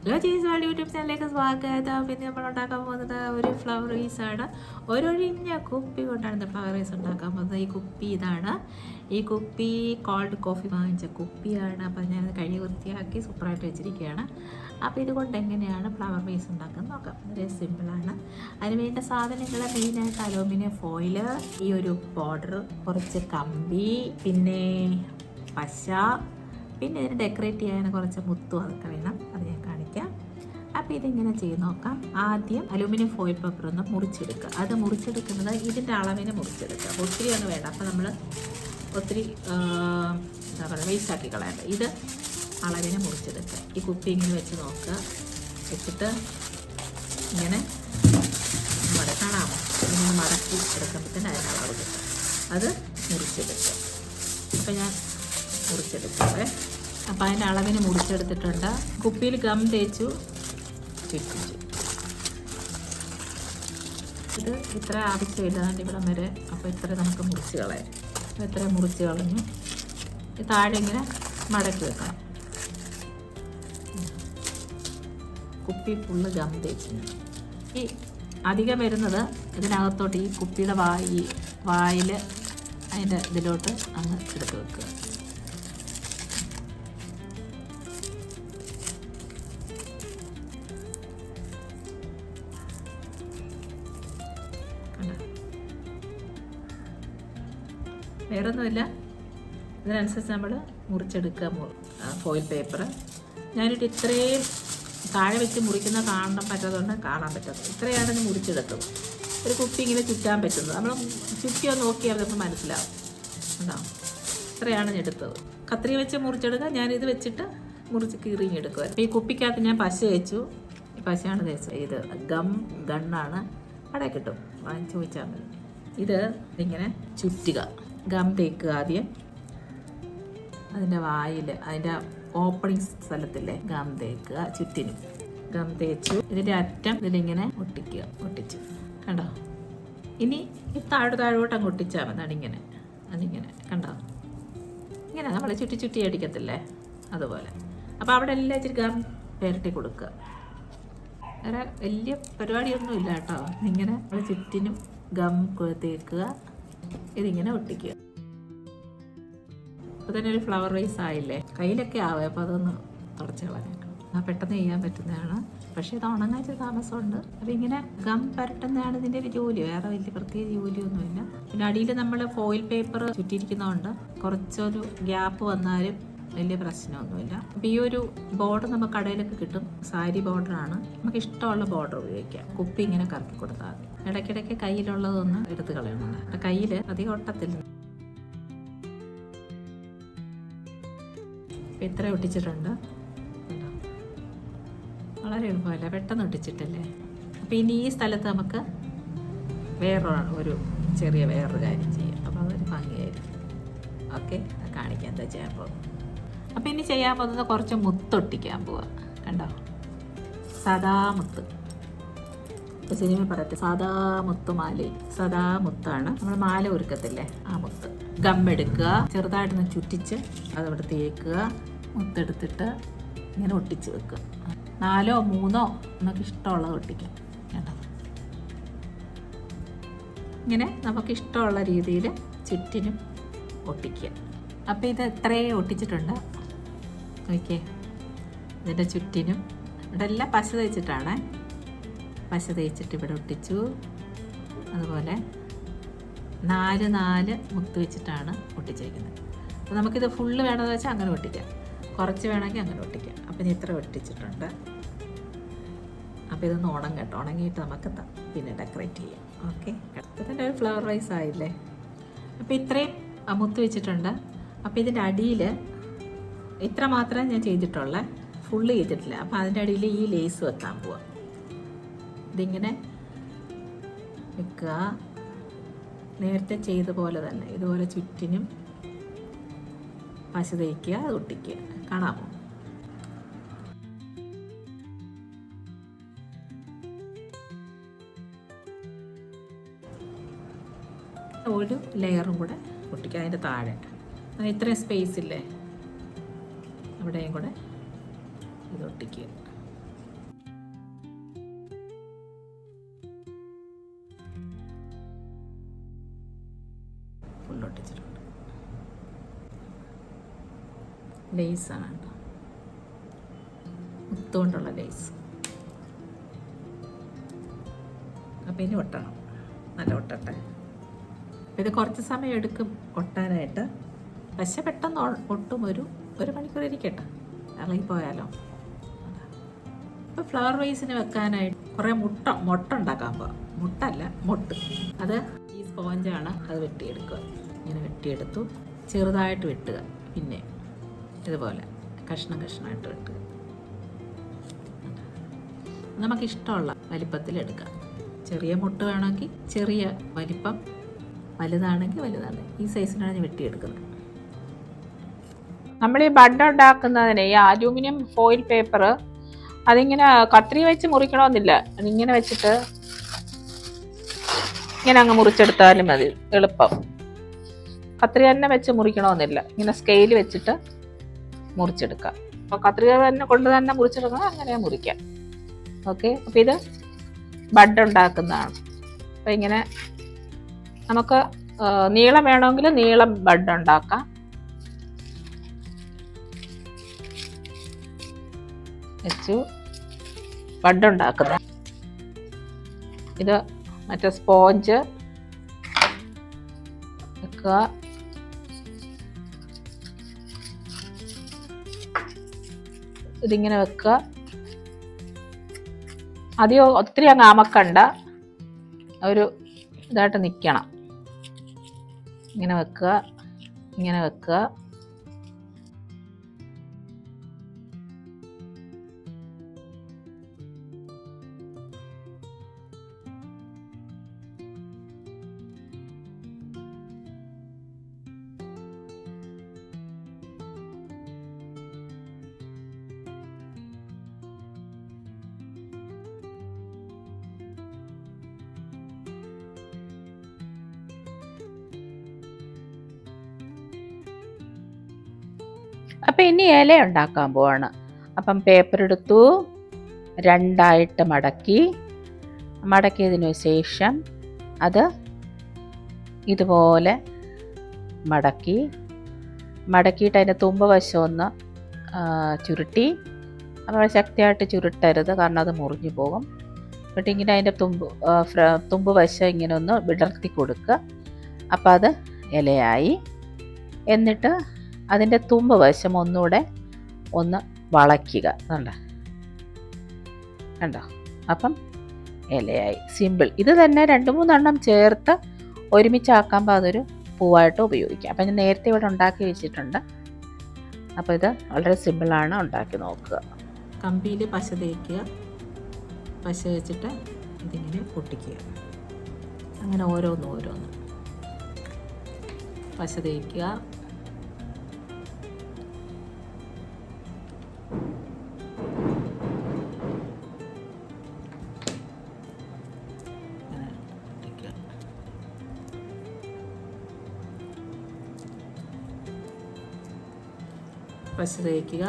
Hello ചേച്ചി world YouTube ചാനലിലേക്ക് സ്വാഗതം. പിന്നെ നമ്മൾ ഉണ്ടാക്കാൻ പോകുന്നത് ഒരു ഫ്ലവർ വേസാണ്. ഒരൊഴിഞ്ഞ കുപ്പി കൊണ്ടാണ് ഫ്ലവർ വേസ് ഉണ്ടാക്കാൻ പോകുന്നത്. ഈ കുപ്പി ഇതാണ്. ഈ കുപ്പി കോൾഡ് കോഫി വാങ്ങിച്ച കുപ്പിയാണ്. അപ്പോൾ ഞാനത് കഴുകി വൃത്തിയാക്കി സൂപ്പറായിട്ട് വെച്ചിരിക്കുകയാണ്. അപ്പോൾ ഇതുകൊണ്ട് എങ്ങനെയാണ് ഫ്ലവർ വേസ് ഉണ്ടാക്കുന്നത് നോക്കാം. വളരെ സിമ്പിളാണ്. അതിന് വേണ്ട സാധനങ്ങൾ മെയിനായിട്ട് അലൂമിനിയം ഫോയിൽ, ഈ ഒരു ബോർഡർ, കുറച്ച് കമ്പി, പിന്നെ പശ, പിന്നെ ഇതിന് ഡെക്കറേറ്റ് ചെയ്യാൻ കുറച്ച് മുത്തും അതൊക്കെ വേണം. അത് ഞാൻ കാണിക്കാം. അപ്പോൾ ഇതിങ്ങനെ ചെയ്ത് നോക്കാം. ആദ്യം അലൂമിനിയം ഫോയിൽ പേപ്പർ ഒന്ന് മുറിച്ചെടുക്കുക. അത് മുറിച്ചെടുക്കുന്നത് ഇതിൻ്റെ അളവിന് മുറിച്ചെടുക്കുക. ഒത്തിരി ഒന്നും വേണ്ട. അപ്പോൾ നമ്മൾ ഒത്തിരി എന്താ പറയുക വേസ്റ്റാക്കി കളയണ്ട. ഇത് അളവിന് മുറിച്ചെടുക്കുക. ഈ കുപ്പി ഇങ്ങനെ വെച്ച് നോക്കുക. വെച്ചിട്ട് ഇങ്ങനെ കാണാമോ, ഇങ്ങനെ മടക്കി എടുക്കുമ്പോഴത്തേന് അതിൻ്റെ അളവ് കിട്ടും. അത് മുറിച്ചെടുക്കുക. അപ്പോൾ ഞാൻ മുറിച്ചെടുക്കട്ടെ. അപ്പോൾ അതിൻ്റെ അളവിന് മുറിച്ചെടുത്തിട്ടുണ്ട്. കുപ്പിയിൽ ഗം തേച്ചു ചുറ്റിച്ചു. ഇത് ഇത്ര ആവശ്യമില്ല, ഇവിടം വരെ. അപ്പോൾ ഇത്ര നമുക്ക് മുറിച്ച് കളയാം. ഇത്ര മുറിച്ച് കളഞ്ഞു. താഴെ ഇങ്ങനെ മടക്കി വെക്കാം. കുപ്പി ഫുള്ള് ഗം തേച്ചു. ഈ അധികം വരുന്നത് ഇതിനകത്തോട്ട്, ഈ കുപ്പിയുടെ വായിൽ അതിൻ്റെ ഇതിലോട്ട് അങ്ങ് എടുത്ത് വെക്കുക. വേറൊന്നുമില്ല, ഇതിനനുസരിച്ച് നമ്മൾ മുറിച്ചെടുക്കുക ഫോയിൽ പേപ്പർ. ഞാനിട്ട് ഇത്രയും താഴെ വെച്ച് മുറിക്കുന്ന കാണാൻ പറ്റാത്തതുകൊണ്ട് കാണാൻ പറ്റാത്തത് ഇത്രയാണ് ഞാൻ മുറിച്ചെടുത്തത്. ഒരു കുപ്പി ഇങ്ങനെ ചുറ്റാൻ പറ്റുന്നത് നമ്മൾ ചുറ്റിയോ നോക്കിയാൽ നമുക്ക് മനസ്സിലാവും. ഉണ്ടാവും. ഇത്രയാണ് ഞാൻ എടുത്തത്. കത്രി വെച്ച് മുറിച്ചെടുക്കുക. ഞാനിത് വെച്ചിട്ട് മുറിച്ച് കീറിഞ്ഞെടുക്കുക. ഈ കുപ്പിക്കകത്ത് ഞാൻ പശ വെച്ചു. ഈ പശയാണ് തേച്ചത്. ഇത് ഗണ്ണാണ്. അവിടെ കിട്ടും, വാങ്ങിച്ച് ചോദിച്ചാൽ മതി. ഇത് ഇങ്ങനെ ചുറ്റുക. ഗം തേക്കുക ആദ്യം. അതിൻ്റെ വായിൽ, അതിൻ്റെ ഓപ്പണിങ് സ്ഥലത്തില്ലേ ഗം തേക്കുക. ചുറ്റിനും ഗം തേച്ചു. ഇതിൻ്റെ അറ്റം ഇതിലിങ്ങനെ ഒട്ടിച്ചു. കണ്ടോ? ഇനി ഈ താഴോട്ട് അങ്ങ് ഒട്ടിച്ചാൽ മതി. അതിങ്ങനെ കണ്ടോ? ഇങ്ങനെ നമ്മൾ ചുറ്റി അടിക്കത്തില്ലേ, അതുപോലെ. അപ്പോൾ അവിടെ എല്ലാം ഇച്ചിരി ഗം പുരട്ടി കൊടുക്കുക. വേറെ വലിയ പരിപാടിയൊന്നും ഇല്ല കേട്ടോ. ഇങ്ങനെ നമ്മൾ ചുറ്റിനും ഗം തേക്കുക. ഇതിങ്ങനെ ഒട്ടിക്കുക. അപ്പോൾ തന്നെ ഒരു ഫ്ലവർ വേസ് ആയില്ലേ. കയ്യിലൊക്കെ ആവേ. അപ്പോൾ അതൊന്ന് തുടച്ച് കളഞ്ഞേക്കണം. പെട്ടെന്ന് ചെയ്യാൻ പറ്റുന്നതാണ്. പക്ഷേ ഇത് ഉണങ്ങാൻ താമസമുണ്ട്. അപ്പോൾ ഇങ്ങനെ ഗം പരട്ടുന്നതാണ് ഇതിൻ്റെ ഒരു ജോലി. വേറെ വലിയ പ്രത്യേക ജോലിയൊന്നുമില്ല. പിന്നെ അടിയിൽ നമ്മൾ ഫോയിൽ പേപ്പർ ചുറ്റിയിരിക്കുന്നതുകൊണ്ട് കുറച്ചൊരു ഗ്യാപ്പ് വന്നാലും വലിയ പ്രശ്നമൊന്നുമില്ല. അപ്പോൾ ഈ ഒരു ബോർഡർ നമുക്ക് കടയിലൊക്കെ കിട്ടും. സാരി ബോർഡറാണ്. നമുക്ക് ഇഷ്ടമുള്ള ബോർഡർ ഉപയോഗിക്കാം. കുപ്പി ഇങ്ങനെ കറക്കി കൊടുത്താൽ മതി. ഇടയ്ക്കിടയ്ക്ക് കയ്യിലുള്ളതൊന്ന് എടുത്ത് കളയണം. കയ്യിൽ അധികം ഒട്ടത്തില്ല. ഇത്ര ഒട്ടിച്ചിട്ടുണ്ട്. വളരെ എളുപ്പമല്ല, പെട്ടെന്ന് ഒട്ടിച്ചിട്ടല്ലേ. അപ്പോൾ ഇനി ഈ സ്ഥലത്ത് നമുക്ക് വേറൊരു കാര്യം ചെയ്യാം. അപ്പോൾ അതൊരു ഭംഗിയായിരിക്കും. ഓക്കെ, കാണിക്കാം എന്താ ചെയ്യാൻ പോകും. അപ്പോൾ ഇനി ചെയ്യാൻ പോകുന്നത് കുറച്ച് മുത്തൊട്ടിക്കാൻ പോവാം. കണ്ടോ? സാദാ മുത്ത്. സിനിമ പറയട്ടെ, സാദാ മുത്ത് മാല. സാദാ മുത്താണ്. നമ്മൾ മാല ഒരുക്കത്തില്ലേ, ആ മുത്ത്. ഗമ്മെടുക്കുക, ചെറുതായിട്ടൊന്ന് ചുറ്റിച്ച് അതവിടെ തേക്കുക. മുത്തെടുത്തിട്ട് ഇങ്ങനെ ഒട്ടിച്ച് വെക്കുക. 4 or 3 നമുക്ക് ഇഷ്ടമുള്ളത് ഒട്ടിക്കാം. കേട്ടോ? ഇങ്ങനെ നമുക്ക് ഇഷ്ടമുള്ള രീതിയിൽ ചുറ്റിനും ഒട്ടിക്കുക. അപ്പോൾ ഇത് ഇത്രയും ഒട്ടിച്ചിട്ടുണ്ട്. ഓക്കെ, ഇതിൻ്റെ ചുറ്റിനും ഇവിടെ എല്ലാം പശ തേച്ചിട്ടാണ്. പശ തേച്ചിട്ട് ഇവിടെ ഒട്ടിച്ചു. അതുപോലെ 4 മുത്ത് വെച്ചിട്ടാണ് ഒട്ടിച്ചിരിക്കുന്നത്. അപ്പോൾ നമുക്കിത് ഫുള്ള് വേണമെന്ന് വെച്ചാൽ അങ്ങനെ ഒട്ടിക്കാം, കുറച്ച് വേണമെങ്കിൽ അങ്ങനെ ഒട്ടിക്കാം. അപ്പം ഇനി ഇത്ര ഒട്ടിച്ചിട്ടുണ്ട്. അപ്പോൾ ഇതൊന്ന് ഉണങ്ങിയിട്ട് നമുക്ക് പിന്നെ ഡെക്കറേറ്റ് ചെയ്യാം. ഓക്കെ, അപ്പോൾ തന്നെ ഒരു ഫ്ലവർ വേസ് ആയില്ലേ. അപ്പോൾ ഇത്രയും മുത്ത് വെച്ചിട്ടുണ്ട്. അപ്പോൾ ഇതിൻ്റെ അടിയിൽ ഇത്ര മാത്രമേ ഞാൻ ചെയ്തിട്ടുള്ളൂ, ഫുള്ള് ചെയ്തിട്ടില്ല. അപ്പോൾ അതിൻ്റെ അടിയിൽ ഈ ലേസ് വെക്കാൻ പോവാം. ഇതിങ്ങനെ വെക്കുക. നേരത്തെ ചെയ്ത പോലെ തന്നെ ഇതുപോലെ ചുറ്റിനും പശ തേക്കുക, അത് ഒട്ടിക്കുക. കാണാമോ? ഒരു ലെയറും കൂടെ ഒട്ടിക്കുക അതിൻ്റെ താഴെ. ഇത്രയും സ്പേസ് ഇല്ലേ, അവിടെയും കൂടെ ഇത് ഒട്ടിക്കുക. ഒട്ടിച്ചിട്ടുണ്ട്. ലേസാണ് കേട്ടോ, മുത്തുകൊണ്ടുള്ള ലേസ്. അപ്പം ഇനി ഒട്ടണം, നല്ല ഒട്ടട്ടെ. ഇത് കുറച്ച് സമയം എടുക്കും ഒട്ടാനായിട്ട്, പക്ഷെ പെട്ടെന്ന് ഒട്ടും. ഒരു മണിക്കൂർ ഇരിക്കട്ടെ, ഇളകിപ്പോയാലോ. ഇപ്പോൾ ഫ്ലവർ വൈസിന് വെക്കാനായിട്ട് കുറേ മുട്ട ഉണ്ടാക്കാൻ പോകാം. മുട്ടല്ല, മൊട്ട്. അത് ഈ സ്പോഞ്ചാണ്, അത് വെട്ടിയെടുക്കുക. ഇങ്ങനെ വെട്ടിയെടുത്തു, ചെറുതായിട്ട് വെട്ടുക. പിന്നെ ഇതുപോലെ കഷ്ണമായിട്ട് വെട്ടുക. നമുക്കിഷ്ടമുള്ള വലിപ്പത്തിലെടുക്കാം. ചെറിയ മുട്ട വേണമെങ്കിൽ ചെറിയ വലിപ്പം, വലുതാണെങ്കിൽ വലുതാണ്. ഈ സൈസിനാണ് ഞാൻ വെട്ടിയെടുക്കുന്നത്. നമ്മൾ ഈ ബഡ് ഉണ്ടാക്കുന്നതിന് ഈ അലൂമിനിയം ഫോയിൽ പേപ്പർ അതിങ്ങനെ കത്രി വെച്ച് മുറിക്കണമെന്നില്ല. അതിങ്ങനെ വെച്ചിട്ട് ഇങ്ങനെ അങ്ങ് മുറിച്ചെടുത്താലും മതി, എളുപ്പം. കത്രി തന്നെ വെച്ച് മുറിക്കണമെന്നില്ല, ഇങ്ങനെ സ്കെയിൽ വെച്ചിട്ട് മുറിച്ചെടുക്കാം. അപ്പോൾ കത്രിക കൊണ്ട് തന്നെ മുറിച്ചെടുക്കണം, അങ്ങനെ മുറിക്കാം. ഓക്കെ, അപ്പോൾ ഇത് ബഡ് ഉണ്ടാക്കുന്നതാണ്. അപ്പോൾ ഇങ്ങനെ നമുക്ക് നീളം വേണമെങ്കിൽ നീളം ബഡ് ഉണ്ടാക്കാം. വെച്ചു ബഡ് ഉണ്ടാക്കുന്ന ഇത് മറ്റേ സ്പോഞ്ച് വെക്കുക. ഇതിങ്ങനെ വെക്കുക. ഒത്തിരി അങ്ങ് അമക്കണ്ട, ഒരു ഇതായിട്ട് നിൽക്കണം. ഇങ്ങനെ വെക്കുക, ഇങ്ങനെ വെക്കുക. അപ്പം ഇനി ഇല ഉണ്ടാക്കാൻ പോവാണ്. അപ്പം പേപ്പർ എടുത്തു, രണ്ടായിട്ട് മടക്കിയതിനു ശേഷം അത് ഇതുപോലെ മടക്കിയിട്ട് അതിൻ്റെ തുമ്പ് വശം ഒന്ന് ചുരുട്ടി. അപ്പോൾ ശക്തിയായിട്ട് ചുരുട്ടരുത്, കാരണം അത് മുറിഞ്ഞു പോകും. എന്നിട്ട് ഇങ്ങനെ അതിൻ്റെ തുമ്പ് വശം ഇങ്ങനെ ഒന്ന് വിടർത്തി കൊടുക്കുക. അപ്പോൾ അത് ഇലയായി. എന്നിട്ട് അതിൻ്റെ തുമ്പ് വശം ഒന്നുകൂടെ ഒന്ന് വളയ്ക്കുക. കണ്ടോ? അപ്പം ഇലയായി. സിമ്പിൾ. ഇത് തന്നെ 2-3 എണ്ണം ചേർത്ത് ഒരുമിച്ചാക്കുമ്പോൾ അതൊരു പൂവായിട്ട് ഉപയോഗിക്കാം. അപ്പം ഞാൻ നേരത്തെ ഇവിടെ ഉണ്ടാക്കി വെച്ചിട്ടുണ്ട്. അപ്പോൾ ഇത് വളരെ സിമ്പിളാണ്, ഉണ്ടാക്കി നോക്കുക. കമ്പിയിൽ പശ തേക്കുക, പശ വെച്ചിട്ട് ഇതിങ്ങനെ പൊട്ടിക്കുക. അങ്ങനെ ഓരോന്നും പശ തേക്കുക. പശ തേക്കുക.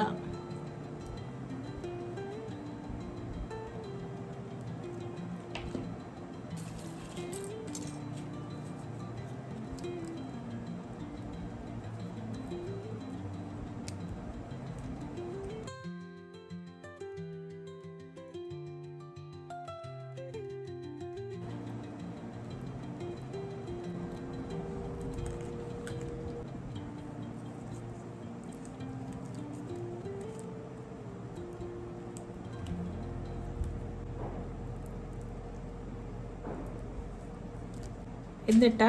എന്നിട്ട്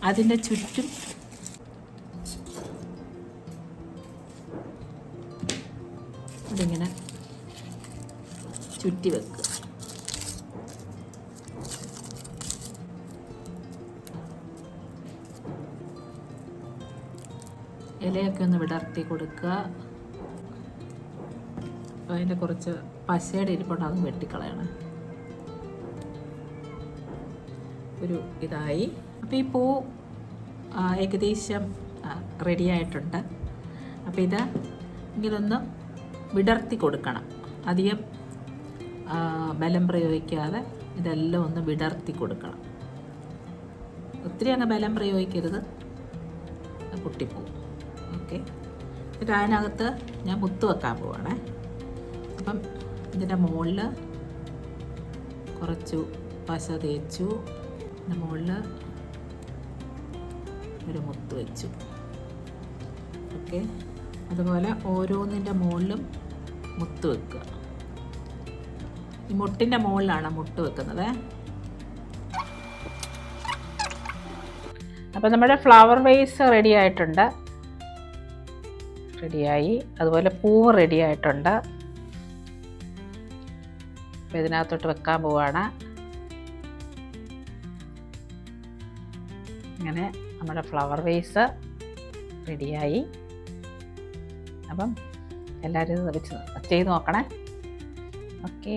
അതിൻ്റെ ചുറ്റും ഇതിങ്ങനെ ചുറ്റി വെക്കുക. ഇലയൊക്കെ ഒന്ന് വിടർത്തി കൊടുക്കുക. അതിൻ്റെ കുറച്ച് പശയുടെ ഇരിപ്പുണ്ട്, അത് വെട്ടിക്കളയണം. ഒരു ഇതായി. അപ്പോൾ ഈ പൂ ഏകദേശം റെഡി ആയിട്ടുണ്ട്. അപ്പോൾ ഇത് ഇങ്ങനൊന്ന് വിടർത്തി കൊടുക്കണം. അധികം ബലം പ്രയോഗിക്കാതെ ഇതെല്ലാം ഒന്ന് വിടർത്തി കൊടുക്കണം. ഒത്തിരി അങ്ങ് ബലം പ്രയോഗിക്കരുത്, പൊട്ടിപ്പോവും. ഓക്കെ, എന്നിട്ട് അതിനകത്ത് ഞാൻ മുത്ത് വെക്കാൻ പോവാണേ. അപ്പം ഇതിൻ്റെ മുകളിൽ കുറച്ച് പശ തേച്ചു, ഇതിൻ്റെ മുകളിൽ ഒരു മുത്ത് വെച്ചു. ഓക്കെ, അതുപോലെ ഓരോന്നിൻ്റെ മുകളിലും മുത്ത് വെക്കുക. ഈ മുട്ടിൻ്റെ മുകളിലാണ് മുട്ട് വെക്കുന്നത്. അപ്പോൾ നമ്മുടെ ഫ്ലവർ വേസ് റെഡി ആയിട്ടുണ്ട്. റെഡിയായി. അതുപോലെ പൂവ് റെഡി ആയിട്ടുണ്ട്. അപ്പോൾ ഇതിനകത്തോട്ട് വെക്കാൻ പോവാണ്. അങ്ങനെ നമ്മുടെ ഫ്ലവർ വേസ് റെഡിയായി. അപ്പം എല്ലാവരും ഇത് വെച്ച് ചെയ്ത് നോക്കണേ. ഓക്കെ.